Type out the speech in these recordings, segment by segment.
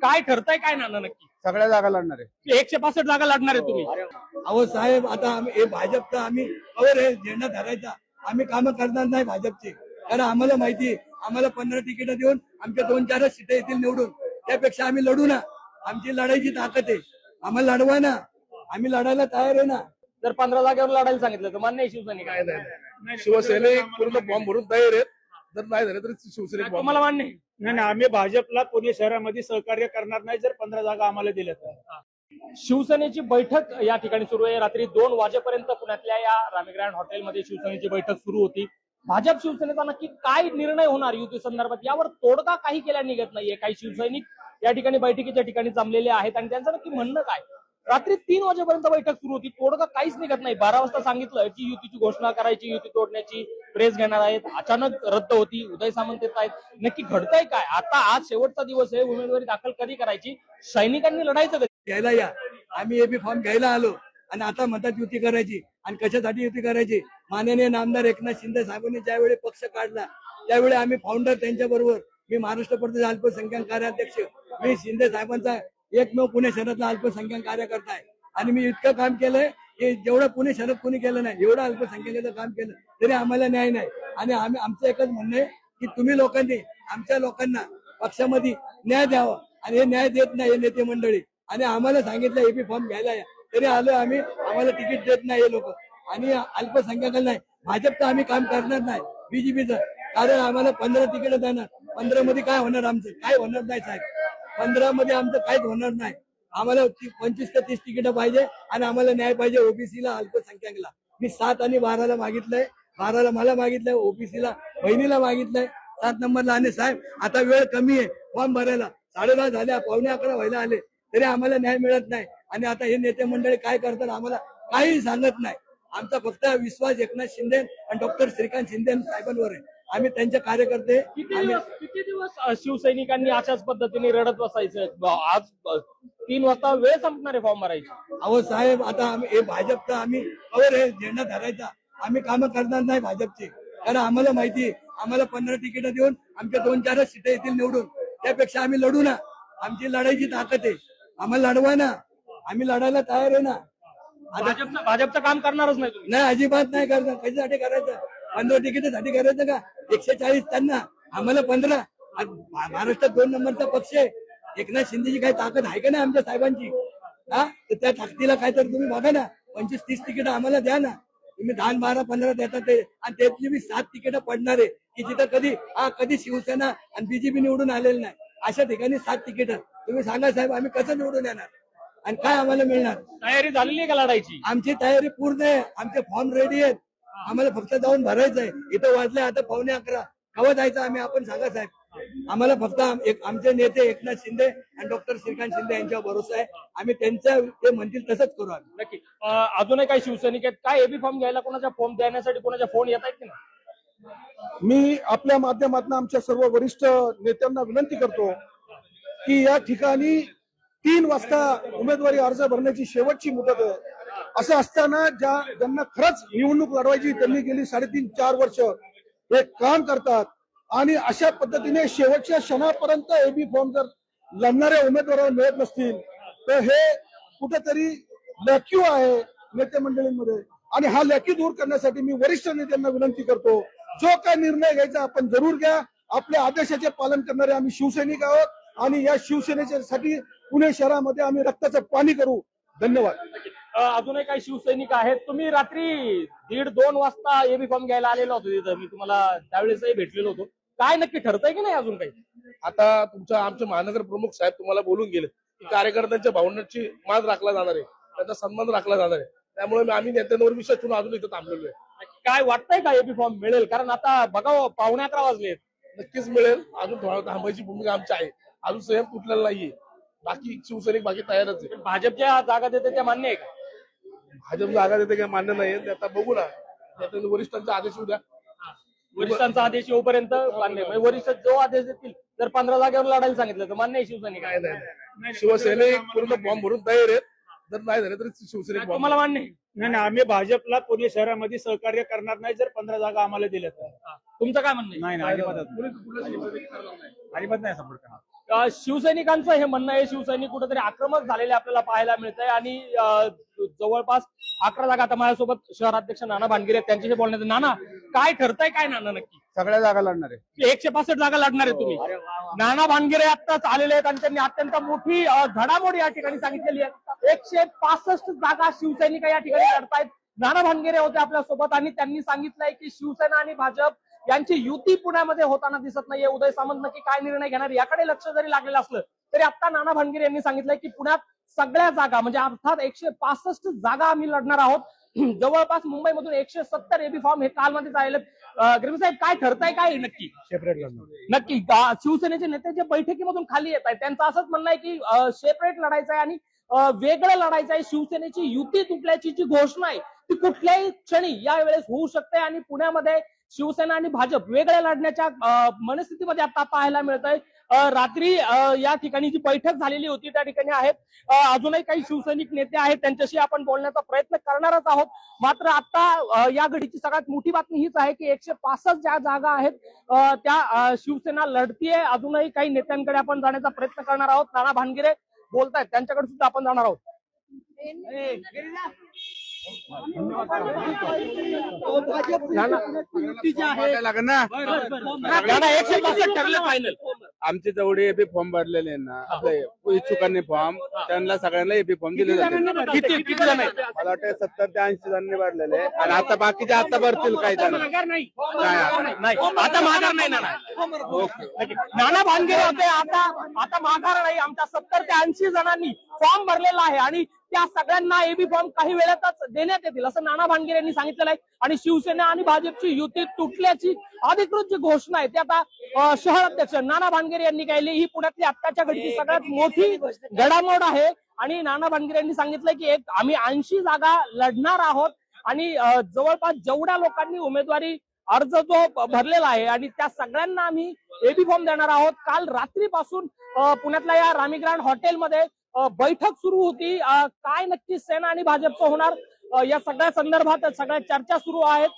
काय ठरतंय काय नाना नक्की? सगळ्या जागा लढणार आहे. 165 जागा लढणार आहे तुम्ही. अहो साहेब, आता आम्ही हे भाजपचा आम्ही कवर आहे झेंडा धरायचा, आम्ही कामं करणार नाही भाजपची. कारण आम्हाला माहिती आम्हाला 15 तिकीट देऊन आमच्या 2-4 सीट येतील निवडून, त्यापेक्षा आम्ही लढू ना. आमची लढाईची ताकद आहे, आम्हाला लढवा ना, आम्ही लढायला तयार आहे ना. जर 15 जागेवर लढायला सांगितलं तर मान्य आहे शिवसैनिक? शिवसैनिक पूर्ण बॉम्ब भरून तयार आहेत. जर नाही झाले तर शिवसैनिक बॉम्ब. तुम्हाला मान्य आहे? नाही, आम्ही भाजपला पुणे शहरामध्ये सहकार्य करणार नाही जर 15 जागा आम्हाला दिल्या तर. शिवसेनेची बैठक या ठिकाणी सुरू आहे. रात्री 2 वाजेपर्यंत पुण्यातल्या या रामी ग्रँड हॉटेलमध्ये शिवसेनेची बैठक सुरू होती. भाजप शिवसेनेचा नक्की काय निर्णय होणार युती संदर्भात यावर तोडगा काही केल्या निघत नाहीये. काही शिवसैनिक या ठिकाणी बैठकीच्या ठिकाणी जमलेले आहेत आणि त्यांचं नक्की म्हणणं काय. रात्री 3 वाजेपर्यंत बैठक सुरू होती, तोडगा काहीच निघत नाही. 12 वाजता सांगितलं की युतीची घोषणा करायची, युती तोडण्याची, प्रेस घेणार आहेत, अचानक रद्द होती. उदय सामंत येत आहेत. नक्की घडतंय काय आता? आज शेवटचा दिवस आहे, उमेदवारी दाखल कधी करायची, सैनिकांनी लढायचं कधी? घ्यायला या, आम्ही एबी फॉर्म घ्यायला आलो आणि आता म्हणतात युती करायची. आणि कशासाठी युती करायची? माननीय नामदार एकनाथ शिंदे साहेबांनी ज्यावेळी पक्ष काढला त्यावेळी आम्ही फाउंडर त्यांच्या बरोबर, मी महाराष्ट्र प्रदेश अल्पसंख्याक कार्याध्यक्ष, मी शिंदे साहेबांचा एकमेव पुणे शहरातला अल्पसंख्याक कार्यकर्ता आहे. आणि मी इतकं काम केलंय की जेवढं पुणे शहरात कोणी केलं नाही, एवढं अल्पसंख्याकाचं काम केलं तरी आम्हाला न्याय नाही. आणि आमचं एकच म्हणणं आहे की तुम्ही लोकांनी आमच्या लोकांना पक्षामध्ये न्याय द्यावा. आणि हे न्याय देत नाही हे नेते मंडळी. आणि आम्हाला सांगितलं एबी फॉर्म घ्यायला या, तरी आलो आम्ही, आम्हाला तिकीट देत नाही हे लोक. आणि अल्पसंख्याकाला नाही, भाजपचं आम्ही काम करणार नाही, बीजेपीचं. कारण आम्हाला 15 तिकीट देणार. 15 मध्ये काय होणार? आमचं काय होणार नाही साहेब. 15 मध्ये आमचं काहीच होणार नाही. आम्हाला 25 ते 30 तिकीट पाहिजे आणि आम्हाला न्याय पाहिजे ओबीसीला, अल्पसंख्याकला. मी 7 आणि 12ला मागितलंय. 12ला मला मागितलंय, ओबीसीला बहिणीला मागितलंय, 7 नंबरला. आणि साहेब आता वेळ कमी आहे फॉर्म भरायला, 10:30 झाल्या, 11:45 व्हायला आले, तरी आम्हाला न्याय मिळत नाही. आणि आता हे नेते मंडळी काय करतात आम्हाला काही सांगत नाही. आमचा फक्त विश्वास एकनाथ शिंदे आणि डॉक्टर श्रीकांत शिंदे साहेबांवर आहे. आम्ही त्यांचे कार्यकर्ते. किती दिवस शिवसैनिकांनी अशाच पद्धतीने रडत बसायचं? आज 3 वाजता वेळ संपणार आहे फॉर्म भरायची. अहो साहेब, आता आम्ही हे भाजपचा आम्ही कवर आहे झेंडा धरायचा, आम्ही कामं करणार नाही भाजपची. कारण आम्हाला माहिती आम्हाला 15 तिकीट देऊन आमच्या 2-4 सीट येतील निवडून, त्यापेक्षा आम्ही लढू ना. आमची लढाईची ताकद आहे, आम्हाला लढवा ना, आम्ही लढायला तयार आहे ना. भाजपचं काम करणारच नाही तुम्ही? नाही, अजिबात नाही करणार. कशासाठी करायचं? 15 तिकीटासाठी करायचं का? 140 त्यांना, आम्हाला 15. महाराष्ट्रात 2 नंबरचा पक्ष आहे. एकनाथ शिंदेची काही ताकद आहे का नाही आमच्या साहेबांची? हा, तर त्या ताकदीला काय तर तुम्ही बघा ना. 25-30 तिकीट आम्हाला द्या ना. तुम्ही 10, 12, 15 देतात ते. आणि त्यातली मी 7 तिकीट पडणार आहे की जिथं कधी शिवसेना आणि बीजेपी निवडून आलेलं नाही. अशा ठिकाणी 7 तिकीट तुम्ही सांगा साहेब, आम्ही कसं निवडून येणार आणि काय आम्हाला मिळणार? तयारी झालेली आहे का लढायची? आमची तयारी पूर्ण आहे, आमचे फॉर्म रेडी आहेत, आम्हाला फक्त जाऊन भरायचं आहे. इथं वाजले आता 11:15, केव्हा जायचं आम्ही? आपण सांगा साहेब. आम्हाला फक्त आमचे नेते एकनाथ शिंदे आणि डॉक्टर श्रीकांत शिंदे यांच्यावर भरोसा आहे. आम्ही ते म्हणतील तसंच करू आम्ही. नक्की. अजूनही काही शिवसैनिक आहेत काय एबी फॉर्म घ्यायला? कोणाच्या फॉर्म देण्यासाठी कोणाच्या फोन येत आहेत की नाही? मी आपल्या माध्यमातून आमच्या सर्व वरिष्ठ नेत्यांना विनंती करतो की या ठिकाणी 3 वाजता उमेदवारी अर्ज भरण्याची शेवटची मुदत आहे. असं असताना ज्यांना खरंच निवडणूक लढवायची त्यांनी गेली 3.5-4 वर्ष हे काम करतात. आणि अशा पद्धतीने शेवटच्या क्षणापर्यंत एबी फॉर्म जर लढणाऱ्या उमेदवाराला मिळत नसतील तर हे कुठेतरी लॅक्यू आहे नेते मंडळींमध्ये. आणि हा लॅक्यू दूर करण्यासाठी मी वरिष्ठ नेत्यांना विनंती करतो, जो काय निर्णय घ्यायचा आपण जरूर घ्या. आपल्या आदेशाचे पालन करणारे आम्ही शिवसैनिक आहोत आणि या शिवसेनेसाठी पुणे शहरामध्ये आम्ही रक्ताचं पाणी करू. धन्यवाद. अजूनही काही शिवसैनिक आहेत. तुम्ही रात्री 1:30-2 वाजता एबी फॉर्म घ्यायला आलेलो होतो तिथं, मी तुम्हाला त्यावेळेसही भेटलेलो होतो. काय नक्की ठरतंय की नाही अजून काही? आता आमचे महानगर प्रमुख साहेब तुम्हाला बोलून गेले की कार्यकर्त्यांच्या भावनांची मान राखला जाणार आहे, त्यांचा सन्मान राखला जाणार आहे. त्यामुळे आम्ही नेत्यांवर विश्वास ठेवून अजून इथं थांबलेलो आहे. काय वाटतंय का एबी फॉर्म मिळेल? कारण आता बघा 11:15 वाजले. नक्कीच मिळेल. अजून थोडा थांबायची भूमिका आमची आहे. अजून संयम तुटलेला नाहीये. बाकी शिवसैनिक बाकी तयारच आहे. भाजपच्या जागा देते त्या मान्य आहे का? भाजप जागा देते काय मान्य नाही. ते आता बघू ना, वरिष्ठांचा आदेश उद्या. वरिष्ठांचा आदेश येऊपर्यंत मान्य. वरिष्ठ जो आदेश देतील, जर 15 जागेवर लढायला सांगितलं तर मान्य आहे शिवसैनिक? नाही, शिवसैनिक पूर्ण बॉम्ब भरून तयार आहेत. जर नाही झाले तर शिवसैनिक बॉम्ब. तुम्हाला मान्य आहे? नाही, आम्ही भाजपला पुणे शहरामध्ये सहकार्य करणार नाही जर 15 जागा आम्हाला दिल्या तर. तुमचं काय म्हणणं आहे? नाही, अजिबात नाही सपोर्ट करणार. शिवसैनिकांचं हे म्हणणं आहे, शिवसैनिक कुठेतरी आक्रमक झालेले आपल्याला पाहायला मिळत आहे आणि जवळपास 11 जागा. आता माझ्यासोबत शहराध्यक्ष नाना भानगिरे आहेत, त्यांच्याशी बोलण्यात. नाना, काय ठरतंय काय नाना नक्की? सगळ्या जागा लढणार आहे. 165 जागा लढणार आहे तुम्ही. नाना भानगिरे आत्ताच आलेले आहेत आणि त्यांनी अत्यंत मोठी घडामोड या ठिकाणी सांगितलेली आहे. 165 जागा शिवसैनिक या ठिकाणी लढतायत. नाना भानगिरे होते आपल्यासोबत आणि त्यांनी सांगितलंय की शिवसेना आणि भाजप यांची युती पुण्यामध्ये होताना दिसत नाहीये. उदय सामंत नक्की काय निर्णय घेणार याकडे लक्ष जरी लागलेलं असलं तरी आता नाना भानगिरे यांनी सांगितलंय की पुण्यात सगळ्या जागा म्हणजे अर्थात 165 जागा आम्ही लढणार आहोत. जवळपास मुंबईमधून 170 एबी फॉर्म हे कालमध्ये आलेले. गिरवी साहेब, काय ठरतंय काय नक्की? सेपरेट लढणार. नक्की शिवसेनेचे नेते जे बैठकीमधून खाली येत आहेत त्यांचं असंच म्हणणं आहे की सेपरेट लढायचं आहे आणि वेगळं लढायचं आहे. शिवसेनेची युती तुटल्याची जी घोषणा आहे ती कुठल्याही क्षणी यावेळेस होऊ शकते आणि पुण्यामध्ये शिवसेना आणि भाजप वेगळ्या लढण्याच्या मनस्थितीमध्ये आता पाहायला मिळत आहे. रात्री या ठिकाणी जी बैठक झालेली होती त्या ठिकाणी आहेत अजूनही काही शिवसैनिक नेते आहेत, त्यांच्याशी आपण बोलण्याचा प्रयत्न करणारच आहोत. मात्र आता या घडीची सगळ्यात मोठी बातमी हीच आहे की 165 ज्या जागा आहेत त्या शिवसेना लढतीये. अजूनही काही नेत्यांकडे आपण जाण्याचा प्रयत्न करणार आहोत. नाना भानगिरे बोलतायत, त्यांच्याकडे सुद्धा आपण जाणार आहोत. नाना, 165 ठरलं फायनल. आमचे जेवढे एबी फॉर्म भरलेले आहे ना, आपले इच्छुकांनी फॉर्म, त्यांना सगळ्यांना एबी फॉर्म दिले जाते. किती जण आहेत? मला वाटतं 70 ते 80 जणांनी भरलेले आहे. आणि आता बाकीचे आता भरतील काही जण. नाही, आता माघार नाही. नाना भानगिरे होते, आता माघार नाही. आमच्या 70 ते 80 जणांनी फॉर्म भरलेला आहे आणि त्या सगळ्यांना एबी फॉर्म काही वेळातच देण्यात येतील असं नाना भानगिरे यांनी सांगितलेलं आहे. आणि शिवसेना आणि भाजपची युती तुटल्याची अधिकृत जी घोषणा आहे ती आता शहर अध्यक्ष नाना भानगिरे यांनी केली. ही पुण्यातली आत्ताच्या घडीची सगळ्यात मोठी घडामोड आहे आणि नाना भानगिरे यांनी सांगितलं की आम्ही 80 जागा लढणार आहोत आणि जवळपास जेवढ्या लोकांनी उमेदवारी अर्ज जो भरलेला आहे आणि त्या सगळ्यांना आम्ही एबी फॉर्म देणार आहोत. काल रात्रीपासून पुण्यातल्या या रामी ग्रँड हॉटेलमध्ये बैठक सुरू होती. काय नक्की सेना आणि भाजपचं होणार या सगळ्या संदर्भात सगळ्या चर्चा सुरू आहेत.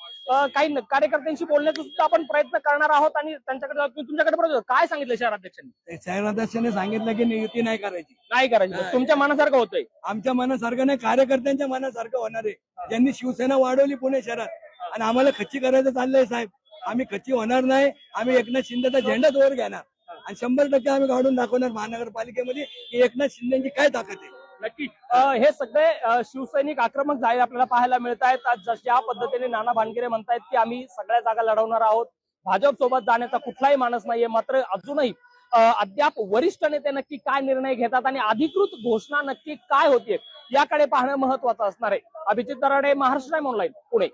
काही कार्यकर्त्यांशी बोलण्याचा सुद्धा आपण प्रयत्न करणार आहोत आणि त्यांच्याकडे तुमच्याकडे काय सांगितलं शहराध्यक्षांनी? शहराध्यक्षाने सांगितलं की युती नाही करायची. तुमच्या मनासारखं होतंय? आमच्या मनासारखं नाही, कार्यकर्त्यांच्या मनासारखं होणार आहे. ज्यांनी शिवसेना वाढवली पुणे शहरात आणि आम्हाला खच्ची करायचं चाललंय साहेब. आम्ही खच्ची होणार नाही. आम्ही एकनाथ शिंदेचा झेंडाच वर घेणार आणि 100% आम्ही काढून दाखवणार महानगरपालिकेमध्ये की एकनाथ शिंदेची काय ताकद आहे. नक्की हे सगळे शिवसैनिक आक्रमक झाले आपल्याला पाहायला मिळत आहेत. ज्या पद्धतीने नाना भानगिरे म्हणतायत की आम्ही सगळ्या जागा लढवणार आहोत, भाजप सोबत जाण्याचा कुठलाही मानस नाहीये. मात्र अजूनही अद्याप वरिष्ठ नेते नक्की काय निर्णय घेतात आणि अधिकृत घोषणा नक्की काय होतीये याकडे पाहणं महत्वाचं असणार आहे. Abhijit Darade, Maharashtra time online, Pune.